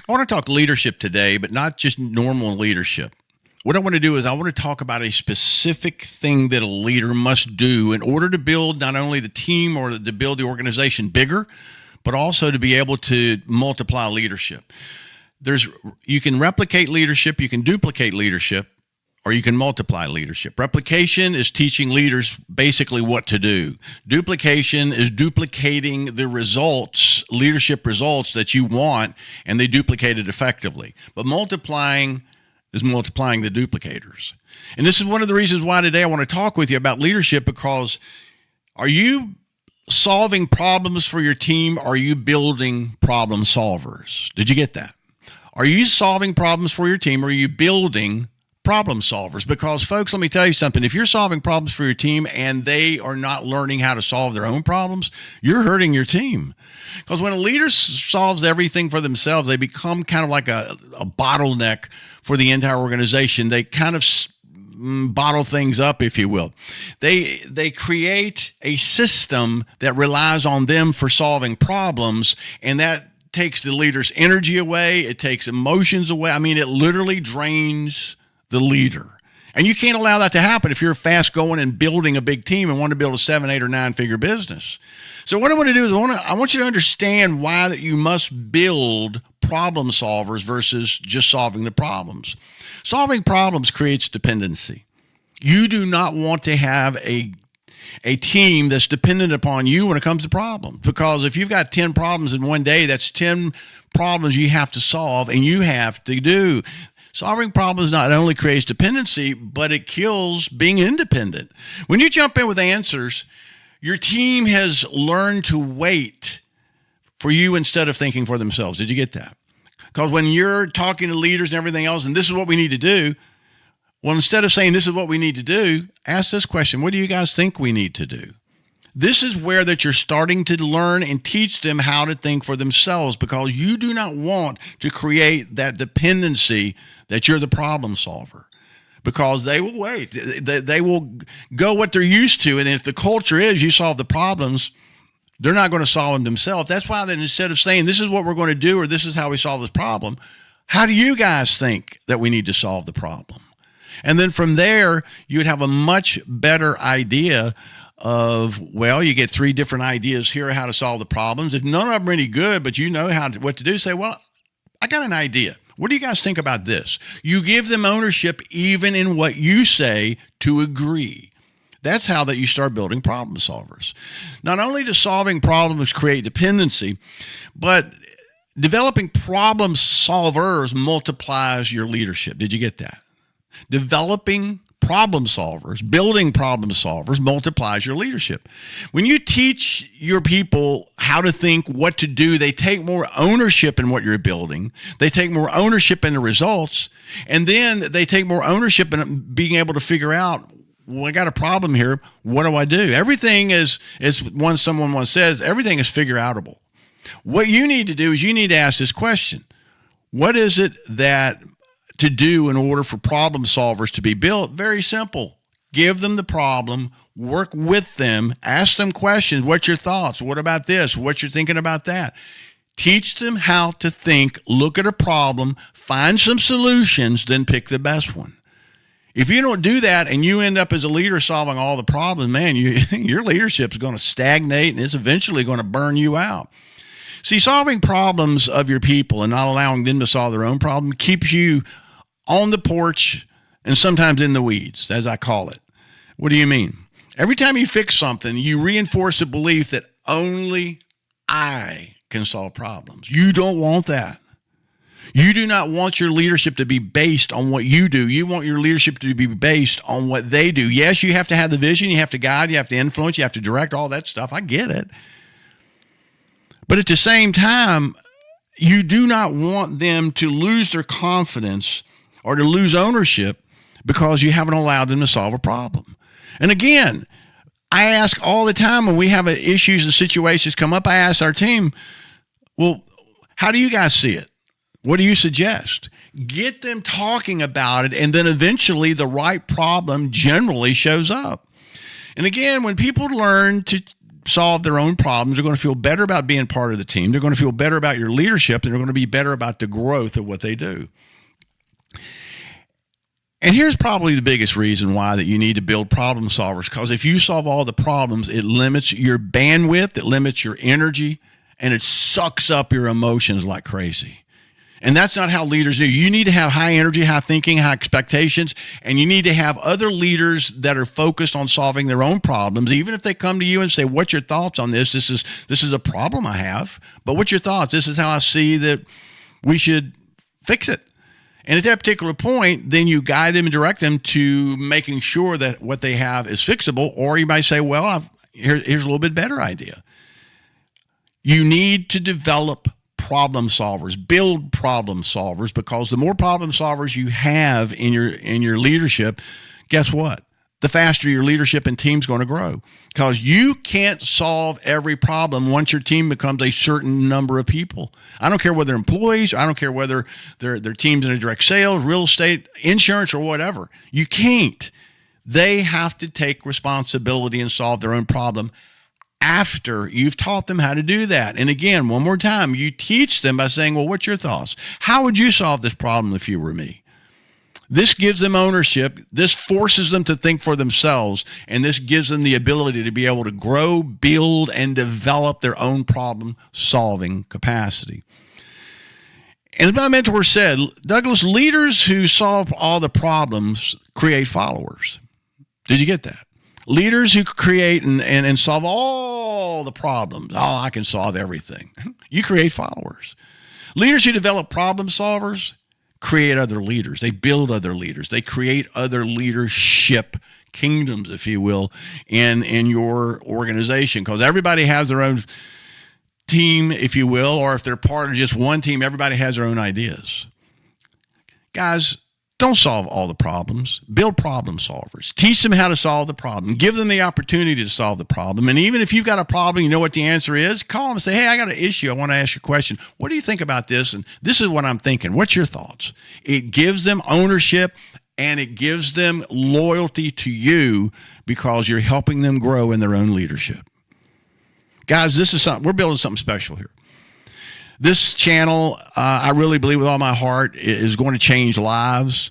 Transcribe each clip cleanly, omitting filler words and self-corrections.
I want to talk leadership today, but not just normal leadership. What I want to do is I want to talk about a specific thing that a leader must do in order to build not only the team or to build the organization bigger, but also to be able to multiply leadership. You can replicate leadership, you can duplicate leadership, or you can multiply leadership. Replication is teaching leaders basically what to do. Duplication is duplicating the results, leadership results that you want, and they duplicate it effectively. But multiplying is multiplying the duplicators. And this is one of the reasons why today I want to talk with you about leadership, because are you solving problems for your team? Or are you building problem solvers? Did you get that? Are you solving problems for your team, or are you building problem solvers? Because folks, let me tell you something. If you're solving problems for your team and they are not learning how to solve their own problems, you're hurting your team. Because when a leader solves everything for themselves, they become kind of like a bottleneck for the entire organization. They kind of bottle things up, if you will. They create a system that relies on them for solving problems, and that takes the leader's energy away. It takes emotions away. I mean, it literally drains the leader. And you can't allow that to happen if you're fast going and building a big team and want to build a 7, 8, or 9-figure business. So what I want to do is I want you to understand why that you must build problem solvers versus just solving the problems. Solving problems creates dependency. You do not want to have a team that's dependent upon you when it comes to problems, because if you've got 10 problems in one day, that's 10 problems you have to solve and you have to do. Solving problems not only creates dependency, but it kills being independent. When you jump in with answers, your team has learned to wait for you instead of thinking for themselves. Did you get that? Because when you're talking to leaders and everything else, and this is what we need to do, well, instead of saying this is what we need to do, ask this question: what do you guys think we need to do? This is where that you're starting to learn and teach them how to think for themselves, because you do not want to create that dependency that you're the problem solver, because they will wait. They will go what they're used to. And if the culture is you solve the problems, they're not going to solve them themselves. That's why then instead of saying this is what we're going to do or this is how we solve this problem, how do you guys think that we need to solve the problem? And then from there, you'd have a much better idea of, well, you get 3 different ideas here how to solve the problems. If none of them are any good, but you know what to do, say, well, I got an idea. What do you guys think about this? You give them ownership even in what you say to agree. That's how that you start building problem solvers. Not only does solving problems create dependency, but developing problem solvers multiplies your leadership. Did you get that? Developing problem solvers, building problem solvers multiplies your leadership. When you teach your people how to think, what to do, they take more ownership in what you're building. They take more ownership in the results. And then they take more ownership in being able to figure out, well, I got a problem here. What do I do? Everything is someone once says, everything is figure outable. What you need to do is you need to ask this question: what is it that to do in order for problem solvers to be built? Very simple. Give them the problem, work with them, ask them questions. What's your thoughts? What about this? What you're thinking about that? Teach them how to think, look at a problem, find some solutions, then pick the best one. If you don't do that and you end up as a leader solving all the problems, man, your leadership is going to stagnate and it's eventually going to burn you out. See, solving problems of your people and not allowing them to solve their own problem keeps you on the porch and sometimes in the weeds, as I call it. What do you mean? Every time you fix something, you reinforce the belief that only I can solve problems. You don't want that. You do not want your leadership to be based on what you do. You want your leadership to be based on what they do. Yes, you have to have the vision. You have to guide. You have to influence. You have to direct, all that stuff. I get it. But at the same time, you do not want them to lose their confidence or to lose ownership because you haven't allowed them to solve a problem. And again, I ask all the time when we have issues and situations come up, I ask our team, well, how do you guys see it? What do you suggest? Get them talking about it, and then eventually the right problem generally shows up. And again, when people learn to solve their own problems. They're going to feel better about being part of the team. They're going to feel better about your leadership, and they're going to be better about the growth of what they do. And here's probably the biggest reason why that you need to build problem solvers, because if you solve all the problems, it limits your bandwidth, it limits your energy, and it sucks up your emotions like crazy. And that's not how leaders do. You need to have high energy, high thinking, high expectations, and you need to have other leaders that are focused on solving their own problems. Even if they come to you and say, what's your thoughts on this? This is a problem I have, but what's your thoughts? This is how I see that we should fix it. And at that particular point, then you guide them and direct them to making sure that what they have is fixable. Or you might say, well, here's a little bit better idea. You need to develop problem solvers, build problem solvers, because the more problem solvers you have in your leadership, guess what? The faster your leadership and team's going to grow, because you can't solve every problem once your team becomes a certain number of people. I don't care whether they're employees, I don't care whether they're teams in a direct sales, real estate, insurance, or whatever. You can't. They have to take responsibility and solve their own problem after you've taught them how to do that. And again, one more time, you teach them by saying, well, what's your thoughts? How would you solve this problem if you were me? This gives them ownership. This forces them to think for themselves. And this gives them the ability to be able to grow, build, and develop their own problem-solving capacity. And as my mentor said, Douglas, leaders who solve all the problems create followers. Did you get that? Leaders who create and solve all the problems. Oh, I can solve everything. You create followers. Leaders who develop problem solvers create other leaders. They build other leaders. They create other leadership kingdoms, if you will, in your organization, because everybody has their own team, if you will, or if they're part of just one team, everybody has their own ideas. Guys, don't solve all the problems. Build problem solvers. Teach them how to solve the problem. Give them the opportunity to solve the problem. And even if you've got a problem, you know what the answer is, call them and say, hey, I got an issue. I want to ask you a question. What do you think about this? And this is what I'm thinking. What's your thoughts? It gives them ownership, and it gives them loyalty to you because you're helping them grow in their own leadership. Guys, this is something, we're building something special here. This channel, I really believe with all my heart, is going to change lives.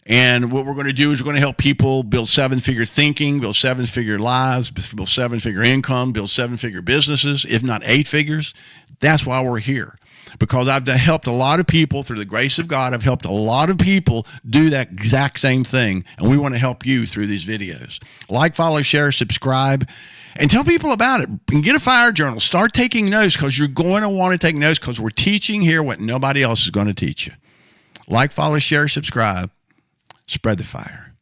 And what we're going to do is we're going to help people build seven-figure thinking, build seven-figure lives, build seven-figure income, build seven-figure businesses, if not 8 figures. That's why we're here. Because I've helped a lot of people through the grace of God. I've helped a lot of people do that exact same thing. And we want to help you through these videos. Like, follow, share, subscribe. And tell people about it. And get a fire journal. Start taking notes, because you're going to want to take notes, because we're teaching here what nobody else is going to teach you. Like, follow, share, subscribe. Spread the fire.